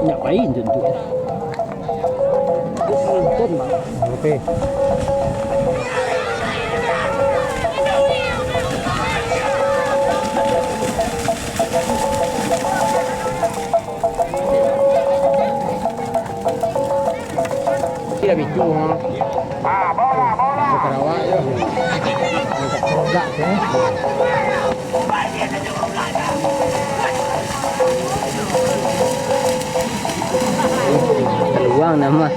Ngapain tentu ya? Nonton bang. Oke. Tidak bicu ha. Bola. Sarawak yo. Enggak ya. Peluang nama.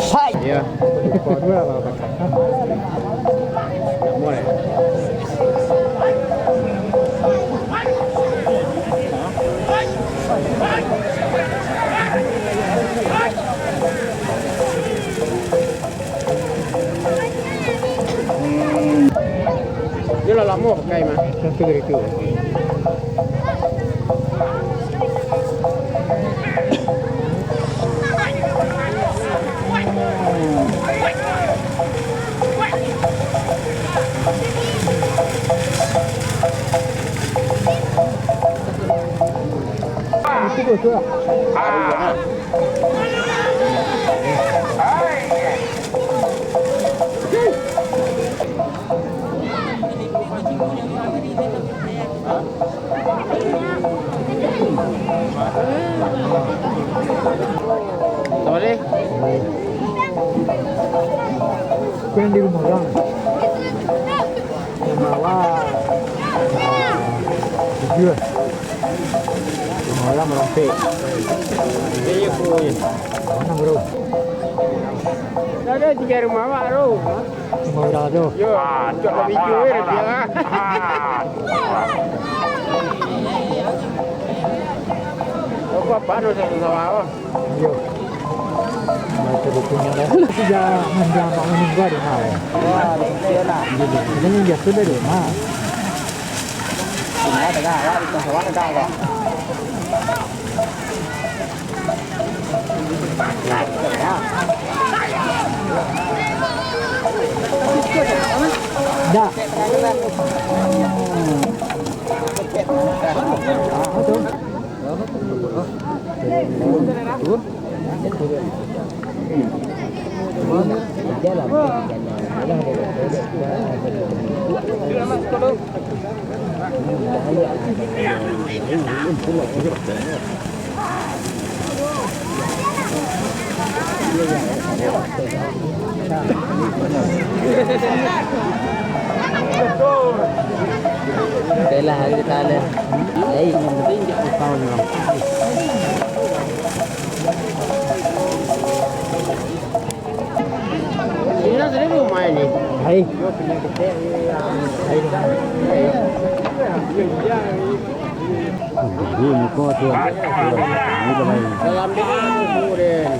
Hai. Ya. Kau dua apa? Boleh. Dia lah lama pakai mah. Satu dari itu. Itu betul. Boleh? Yang di rumah orang. Bawa. Juga. Rumah orang merompet. Ini pun. Mana bro? Ada 3 rumah awak bro. Rumah orang tu. Yo, cok lebih jauh dia. Apa anu sawah? Yo. Macam tu punya dah. Tiga menjam bangun gua di mana? Wah, dia lah. Ini dia sudah di mana? Ini ada dah, di sawah ada dah. Dah. Đây là người ta lên đấy mình tiếng được con rồi. Ini nak sini rumah ini. Hai. Ini muka tu. Ini boleh. Dalam dia kuren.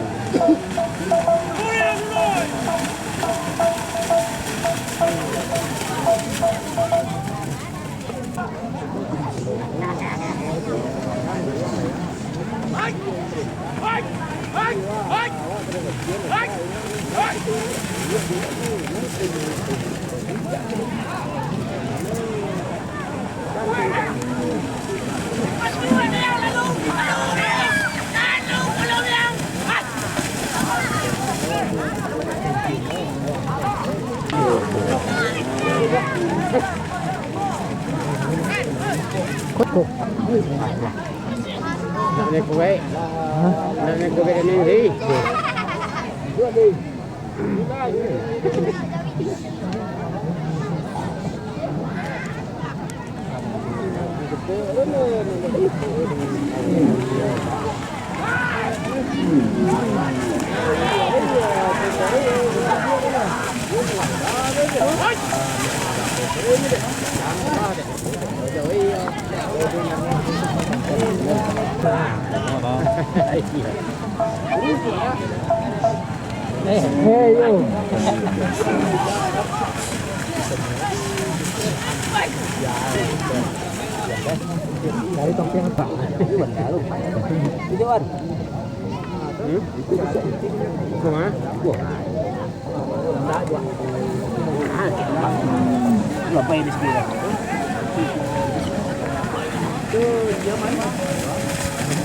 Này cô ấy, này cô ấy đi đi. Hey yo. Đấy trong cái phẳng Bẩn đá luôn. Đi cho ăn. Không á? Là bay đi kia.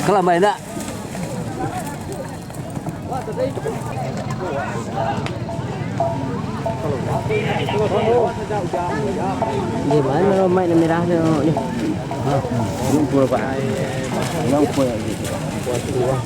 Kalau main tak? Gimana main merah tu ni? Lumpur pak. Lumpur lagi. Wah.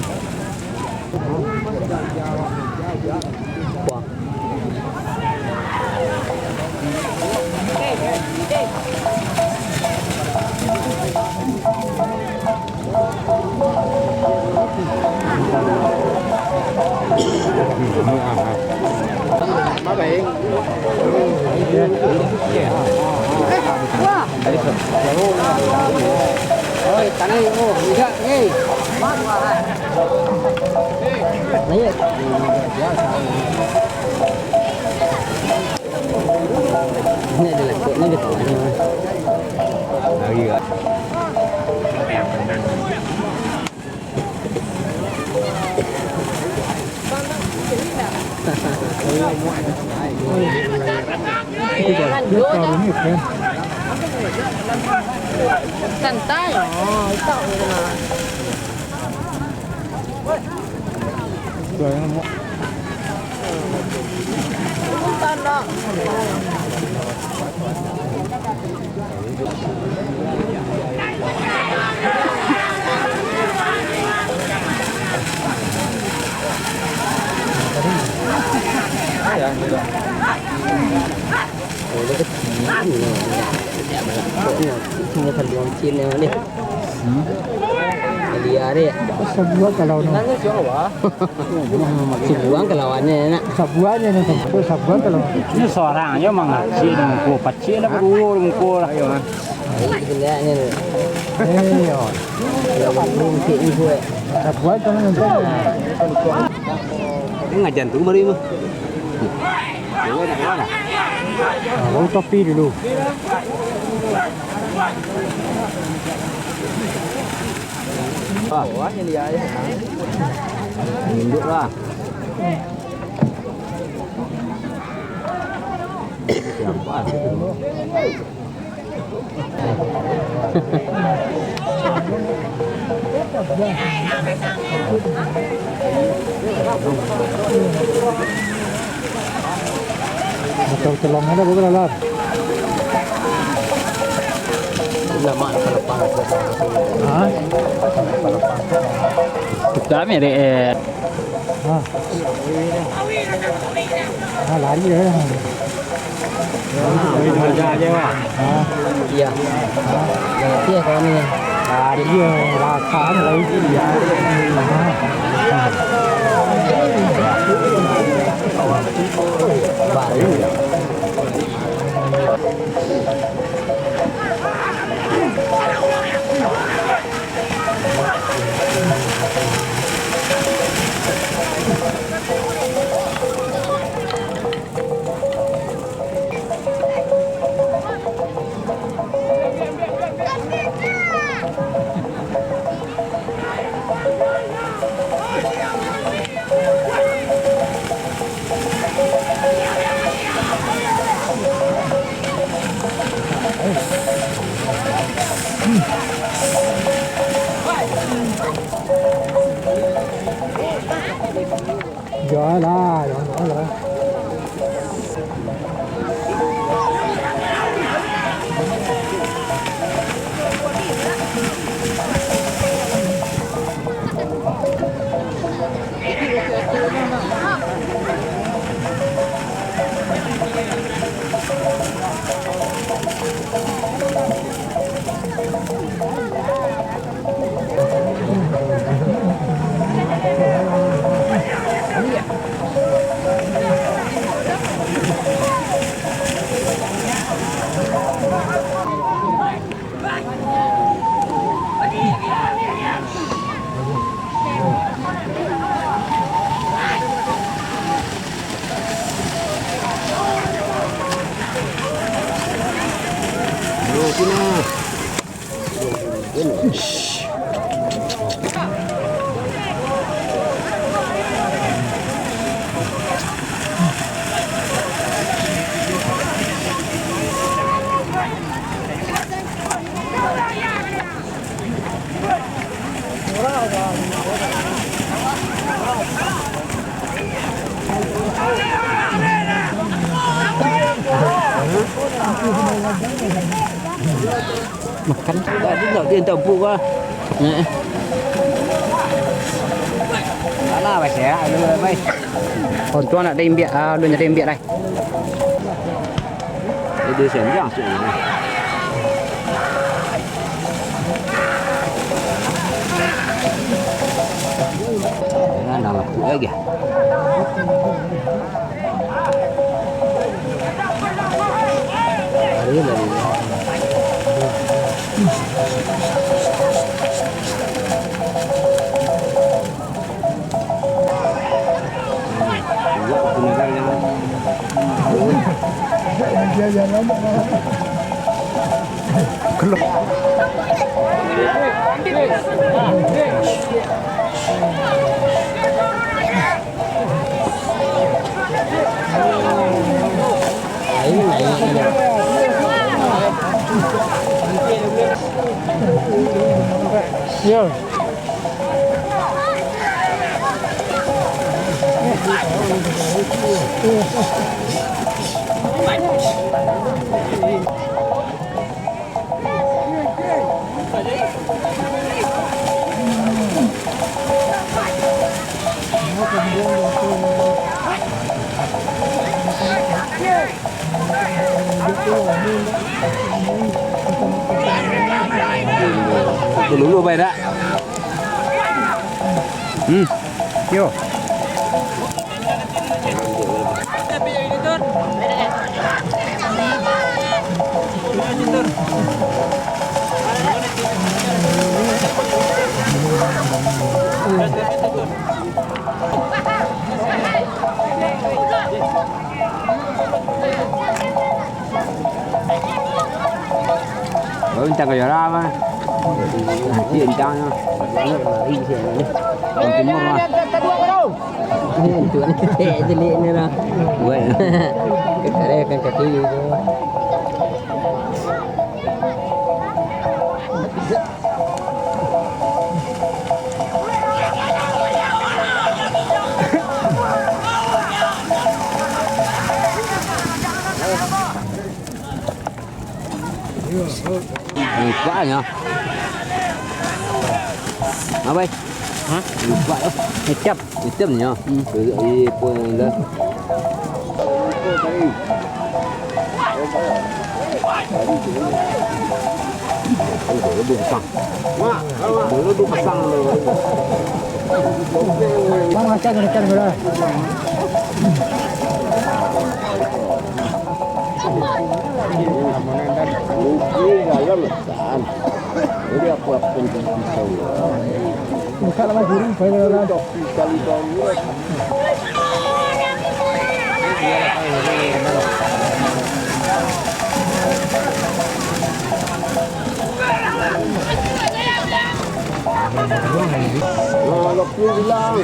Má biển. Ôi, tao đây ô, đi ra đi. Lấy. Ini ada lekuk ni dekat mana? Lagi tak? Santai oh, itu Rồi nó mua. Tanah. Cuma terlihat Cina ni. Dia ni. Sebuah kalau no. Sebuang kelawannya nak. Sebuahnya no. Sebuah kalau. Ini seorang aja mangga sih dengku pacil lah berdua dengku lah yo. Gila ni. Yo. Belum kini gue. Sebuah kalau nanti. Ini ngajan tu mari mah. Dewa nak mana? Bawa topi dulu. Wah, ini dia. Induk lah. Siapa? Motor telong ada berapa lah? Lama pelepang. Hah? Kita ni dek. Hah? Ah, lari dah. Aja aja wah. Hah? Iya. Iya kau ni. Lari dia, rasa lari dia. Baru. Giỏi là, giỏi rồi. Makan tadi tak dia tak buk ah. Alah bác sẽ đưa bay. Còn cho là đem bịa luôn là đem bịa đây. Đưa xem ra chuyện này. Nó nào là cuối kìa. Đấy là Yo. Tôi lú bay đó. Vô. Rồi ta có ra mà. Hiện trang nha. Còn tính một mà. Hiện tuần thế thì liền nữa đó. Vậy. Cái đây cái cái gì đó. Quá nhỉ? Apa bay? Hả? Lupa dah. Hitam nhỉ? Dari pun dah. Dulu pasang. Mak, dulu pasang dulu. Bang macam berapa? Jadi aku akan pisau. Bukan lama jurung, saya dah dok Kali dulu. Kalau pun bilang.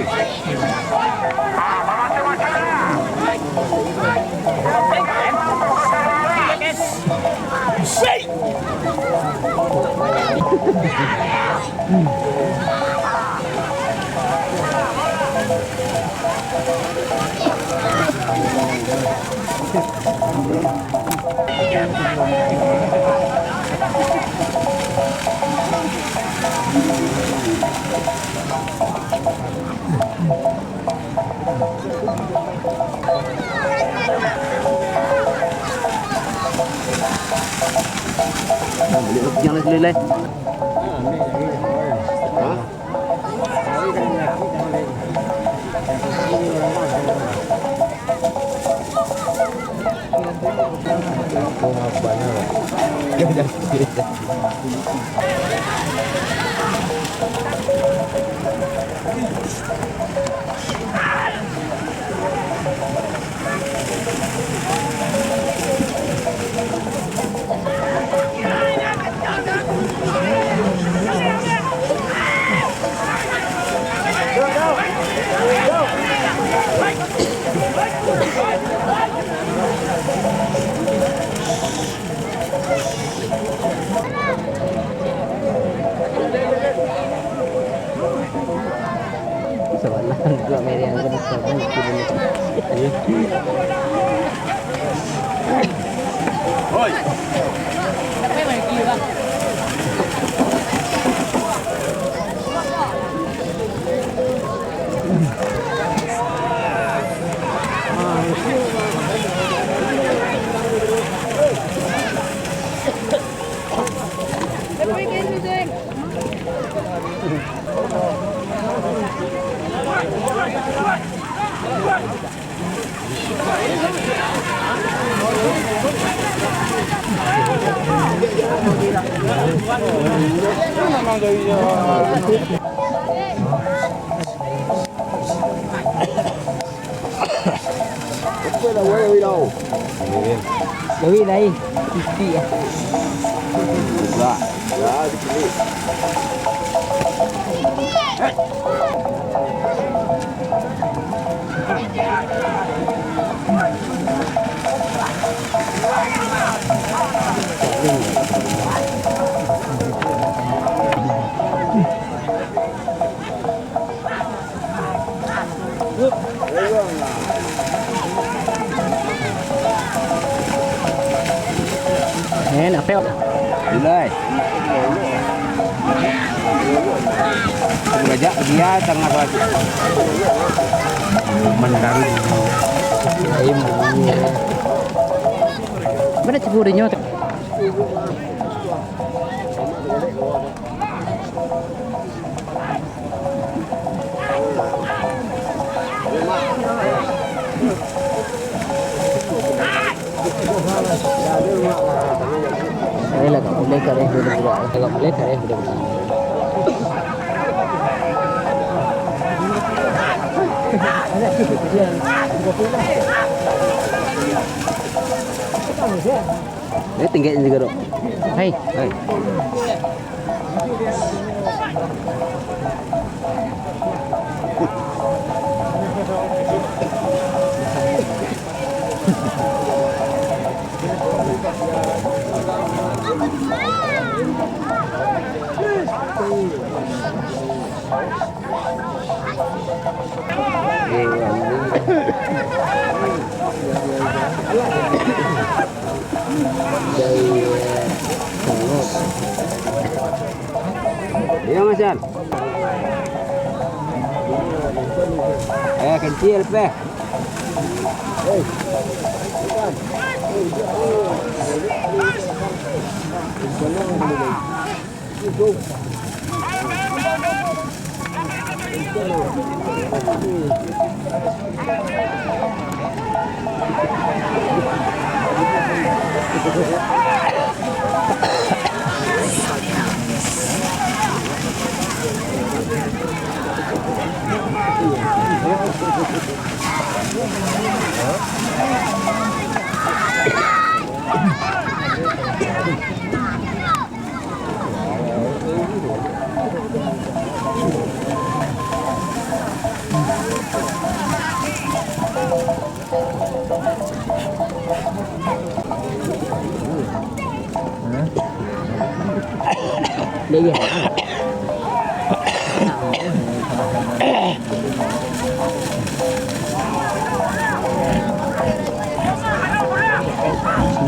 Jangan lên. Mấy mày kêu bác. Jawi đây. Chị à. Nè là phèo. Đi đây. Ngajak dia tengah lagi. Mendaru. Em. Mana cipu dia nyot. Đây là cậu lấy cà rê vừa được gọi, cậu lấy cà rê vừa được gọi. Ini tinggi juga dok. Hey, Hey. Iya Masan. Kecil pe. Đây gì hả?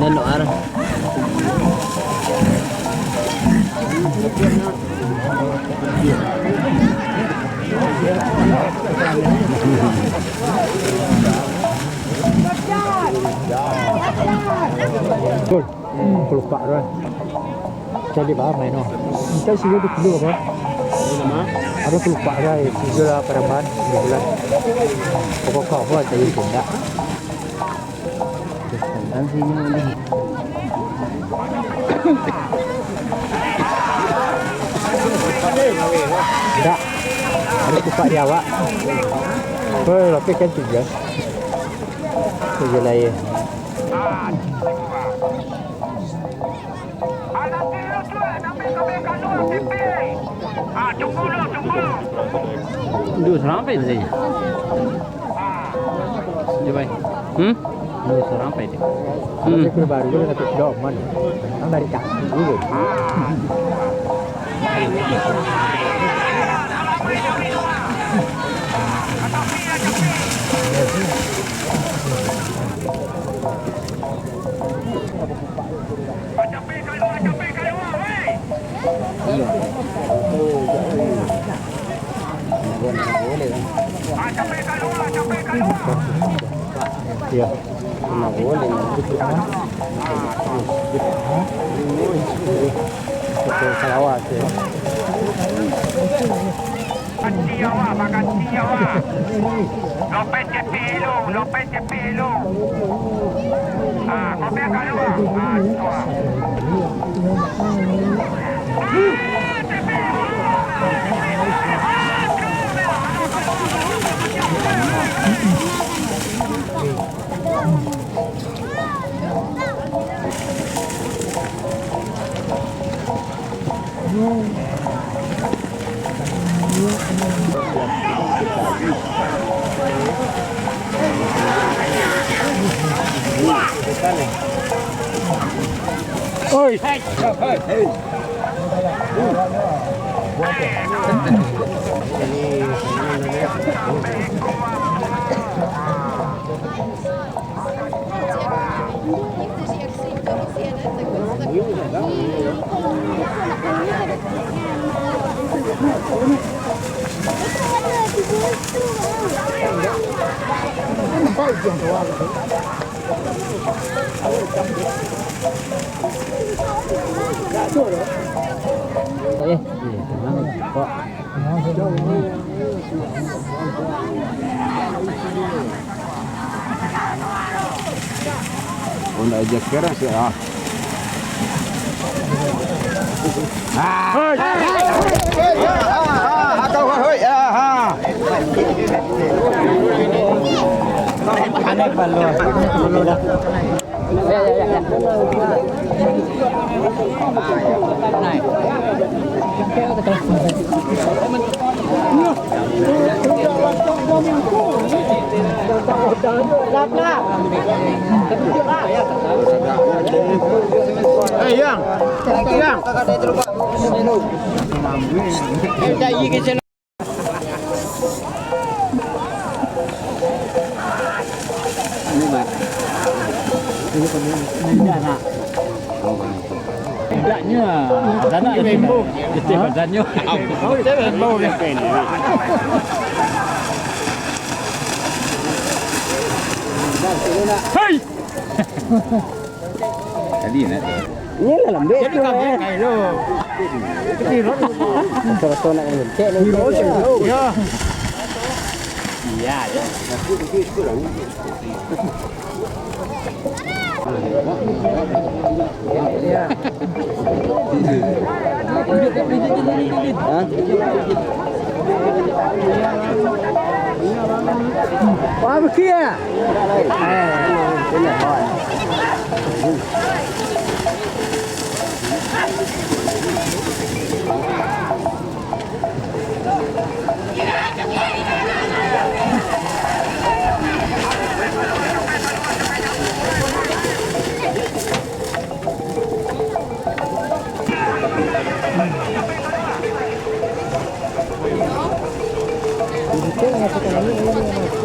Nên nọ rồi. Betul. Aku lupa dah. Jadi bahan main noh. Kita sih tu dulu apa? Ada aku lupa dah. Sijil pada bahan bulan. Pokok kau apa jadi tidak. Đang gì nhưng đi. Tidak. Ada lupa dia awak. Oh, tapi kan tiga. Tiga lagi. Dua serampai tu. Coba. Dua serampai tu. Saya baru tu satu doman. Ang dari kaki dulu. Iya. Boleh kan? Iya. Mana boleh? Betul salawat ya. Makan siawa. Lopet cepelo. Ah, kopi kat luar. Ah, tua. Oi. Onda jackera sih ah. Atau hoi Anak balon. Ya. Naik. Yang. Tidaknya tanah rainbow. Itu badannya. Oh, itu rainbow ni. Hei. Tadi nak. Ini lah lembek. Jadi kami kain lo. Kira. Kalau nak cek ni. Ya. Iya ya. Wah, begitu.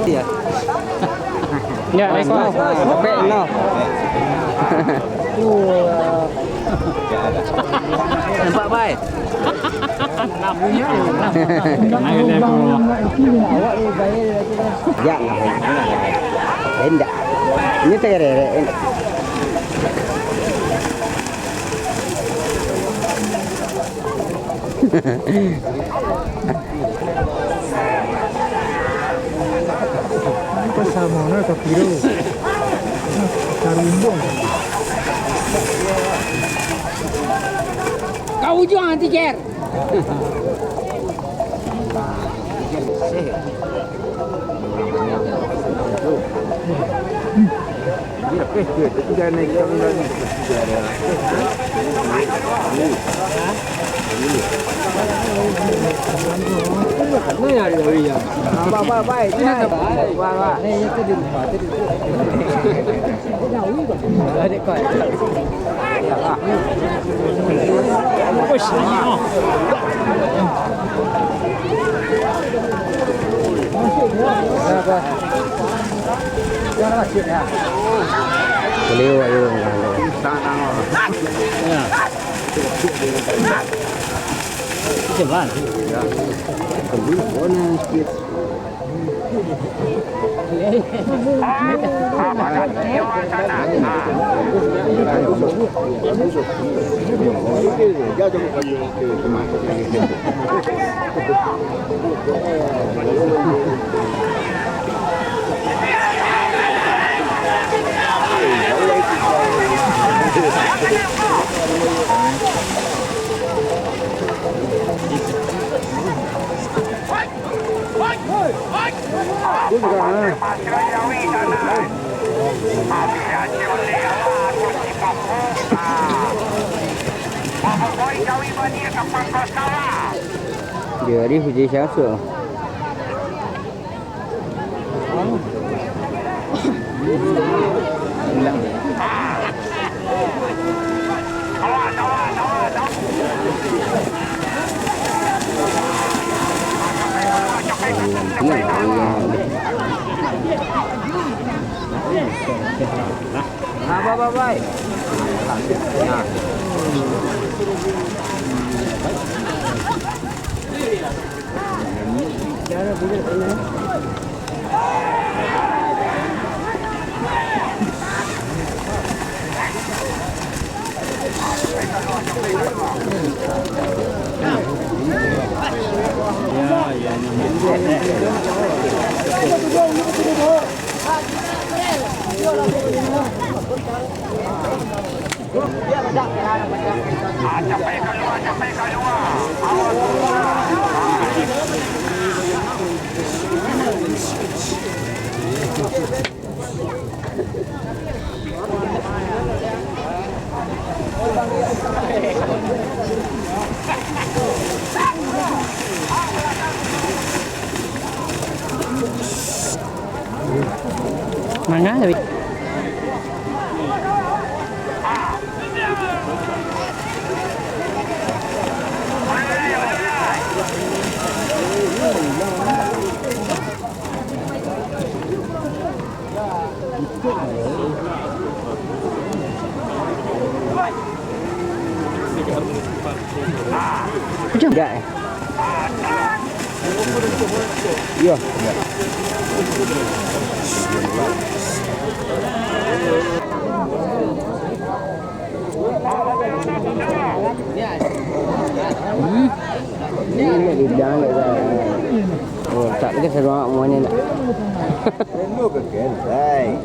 Iya. Ya, ekor. Sampai no. Nampak baik. Ya, enggak. Ini terere. Apa sama na kapiro. Karumbong. Kau ujung nanti cer. Dia peke tu jangan naik jalan ni. Ni ada lagi ya. Baik. Wah. Ni itu di rumah tu. Ada kau. Apa? Beliau ayo. Cepat. Makan jiwa tanah. Pacu Jawi tanah. Aviasi oleh kursi Pacu. Pacu Jawi bani kapal sawah. Dia di Fuji siapa? Bye. Capai keluar. Awas. Mana tapi? Enggak. Iya. Ini bidang ada. Oh, tak lagi seruak semuanya nak. Mau ke Kensai.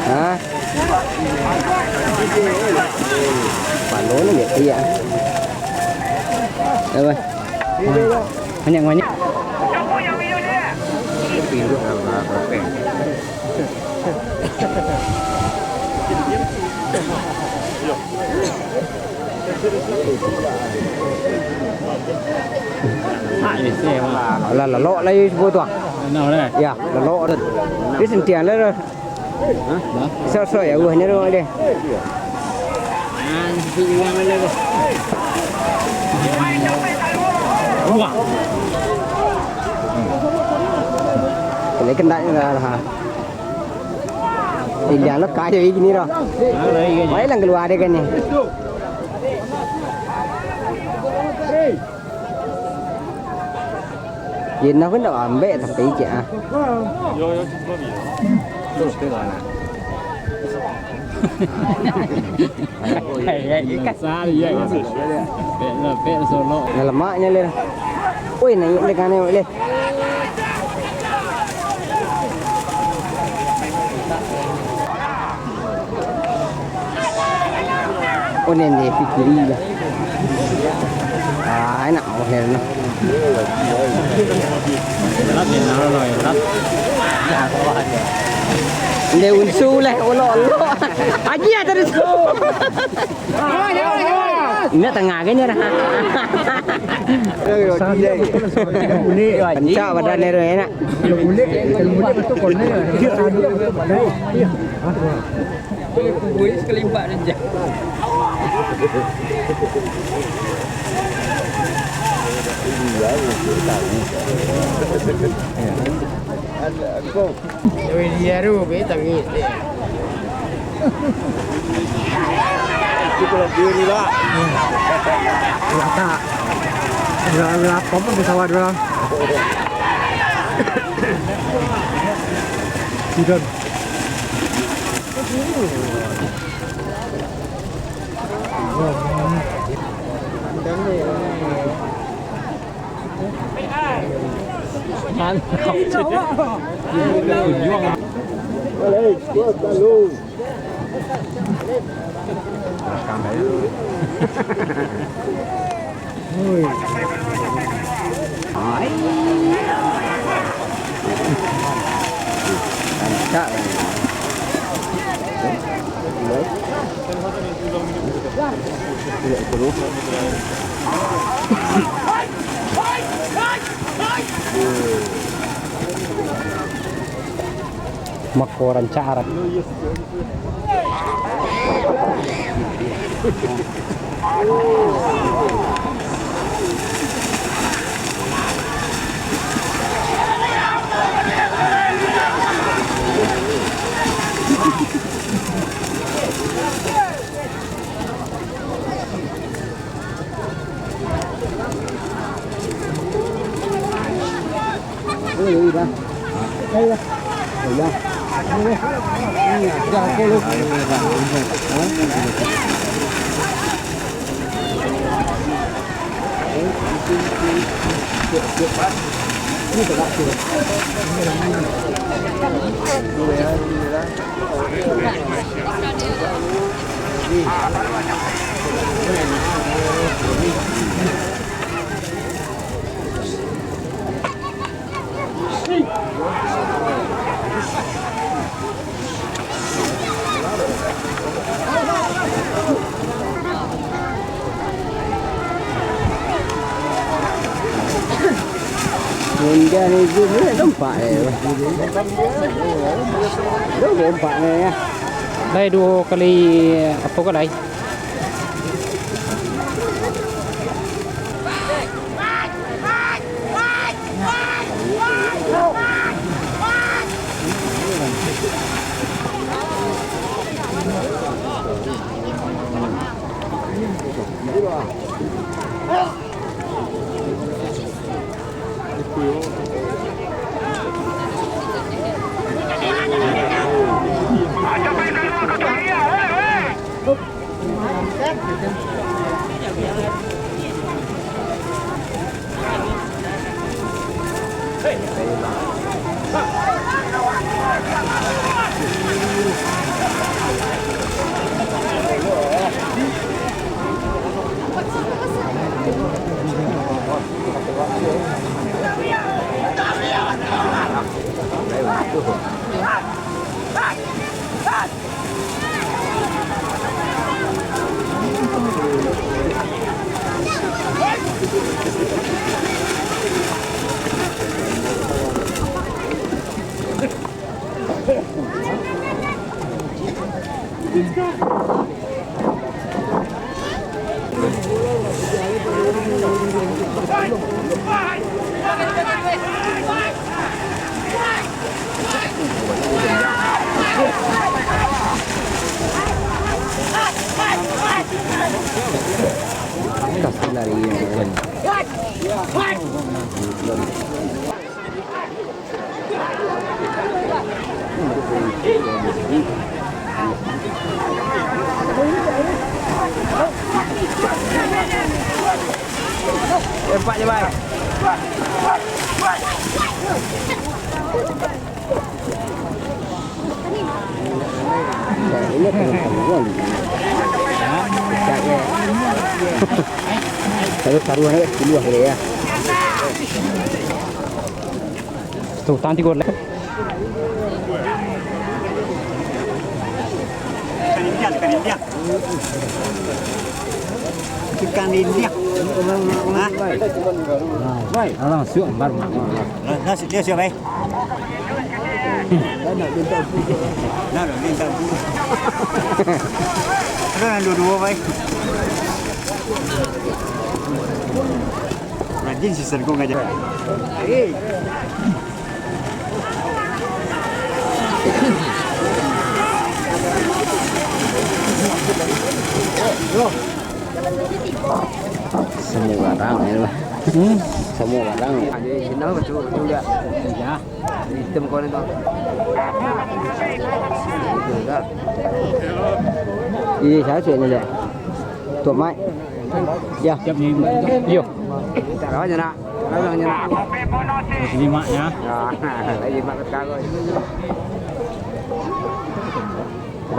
Hah? Palu ni biasa ya. Apa? Banyak. Pindu apa? Là lọ lấy vô tòa. Nào đây? Dạ, là lọ rồi. Cái sinh tiền đấy rồi. Sao sợi ở người này rồi đây. Lấy cân đại là hả? Thì nhà nó cái thì gì rồi. Mấy lần cái loa đây cái này. Vì nó vẫn ở bệ thằng tí chả. Này là mãi nha lên. Ui này những cái này lên. Ôi này này pikiri lah. lái nạo này nó lát nhìn nào rồi lát đều su lại ô lọ aja tadi su ini tengah gini dah pencak badannya tu enak sekelimpak aja Dia tu betangis. Kita lebih ni lah. Tak. Dah pompa pesawat dah. Tidak. makoran cara Hingga ni juga nampak nampak ni ya. đây 2 kali apa kau đây Kasih lari yang Empat je bang. Ini Kalau taruhan ada 10 kali ya. Tuh, tanti gua lek. Ikan India. Hah? Baik. Alang siok bar mak. Nah, dia siapa? Nah, bintang. Kan dua baik. Rajin sih sergong aja. Eh. Semua barang ya. Semua barang. Ada sini betul juga. Ya. Hitam kau ni tu. Juga. Ini saya chuyện này. Tuột mai. Ya. Siap ni. Yo. Tak ada nak. Ada nak. Ini maknya. Ya, lagi mak kat kau.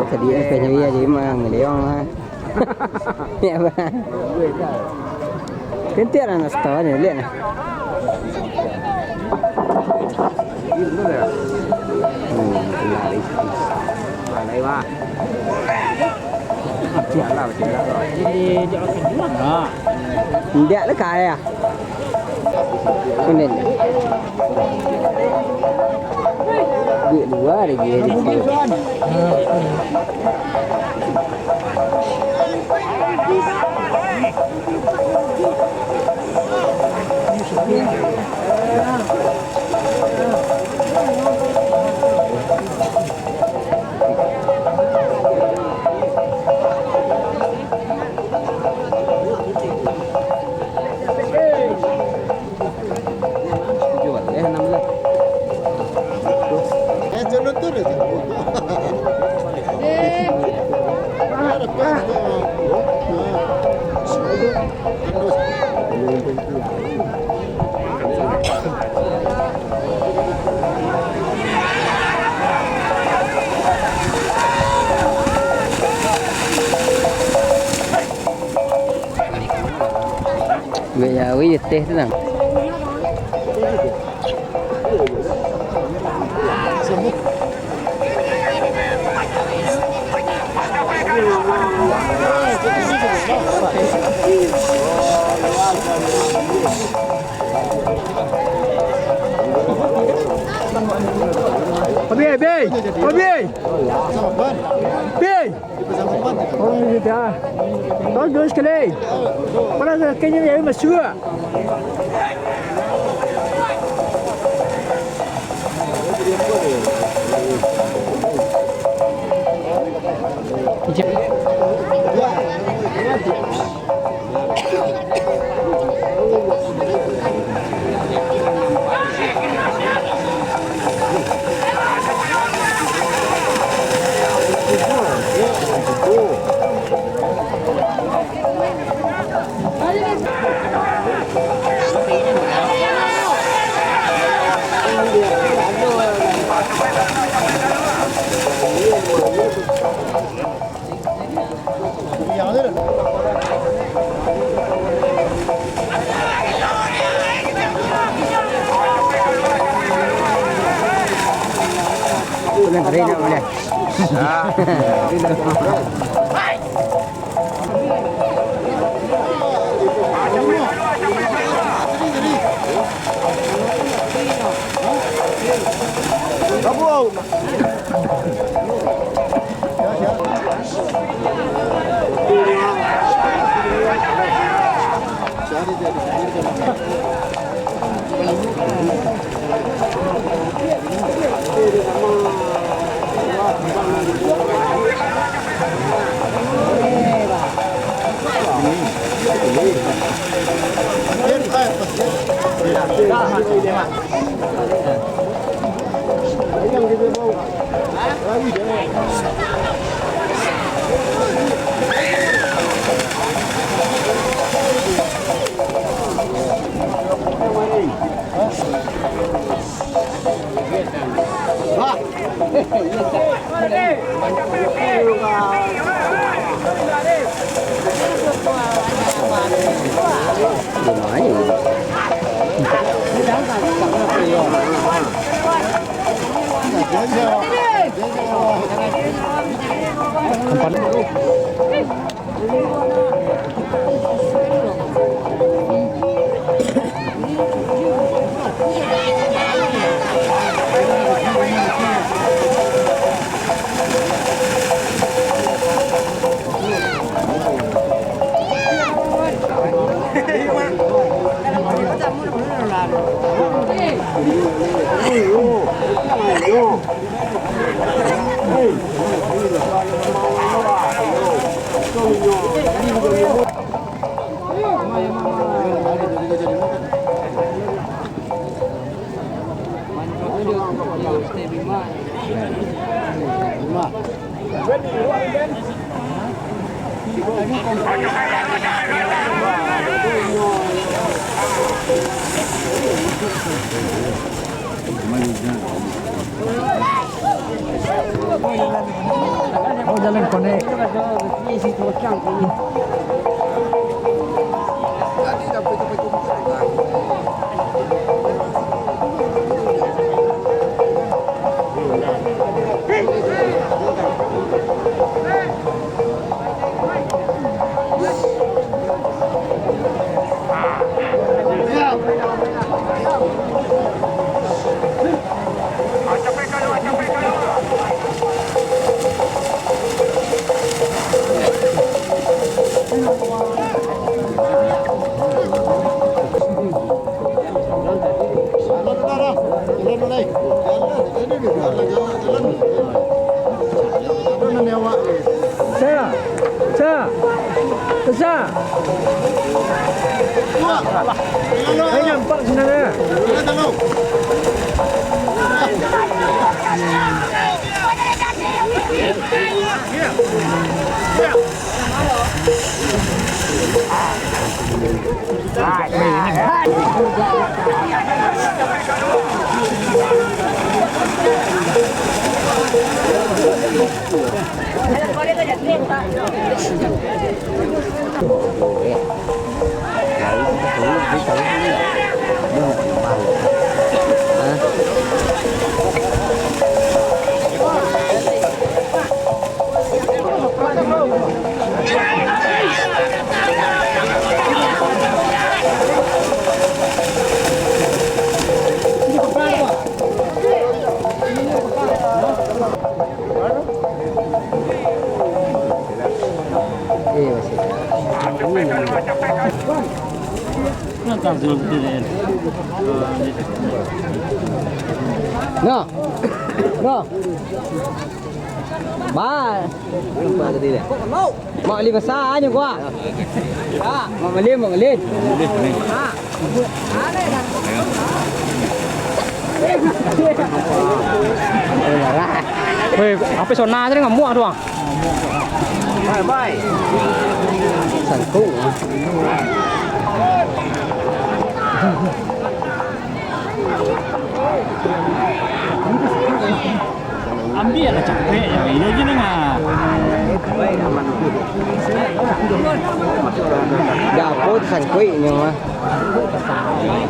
Tadi kayaknya dia jadi mah ngeliong lah. Ya bang. Kentir anak sekolah ni lihat nah. Lari. Lari mah. Jalan. Jadi dia akan jual tak? Tidak le kaya. Kuning. Duit dua lagi. Vậy giờ quý dịch tê thế nào? Abi. Oh, gitu. Bagus sekali. Mana kayaknya dia masuk. Bukan hari nak boleh. Oh, jalan konek. Ay, nampak sebenarnya. No. No. Ba. Ba cái gì này? Mọi lên mà xa nhỉ qua. Mọi lên, mọi lên. Weh, apa sona tadi ngamuk doang. Bye. Sản cụ. Ambil lah capek ya ini aja nih nggak. Dapur sản quỷ nhưng mà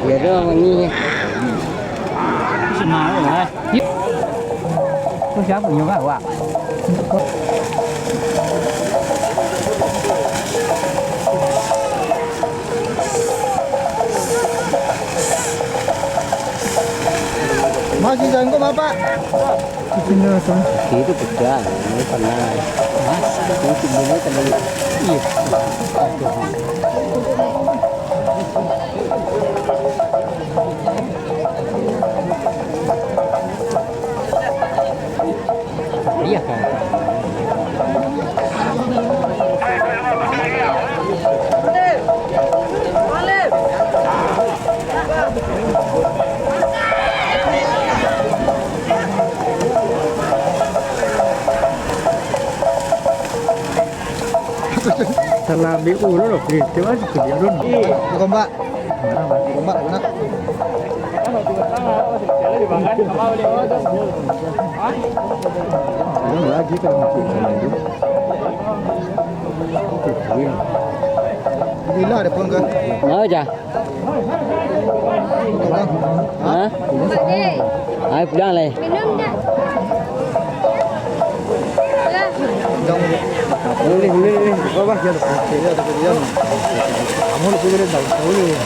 giờ đó mà đi Sona rồi. Có giá bao nhiêu các bạn? Masih jangan kok Bapak. Sini langsung. itu beda, ini pernah. Ini sebenarnya kembali. Iya. Iya kan. Salah BU lo loh, terima kasih kerja dulu. Gombak. Gombak enak. Ini lagi kan masih sama itu. Jadi Ila ada pun ke? Nhớ chưa? Hả? Ai pulang leh? Minum dah. Ini. Bawa dia tu. Dia ada dia. Kamu lu pilih dah. Boleh.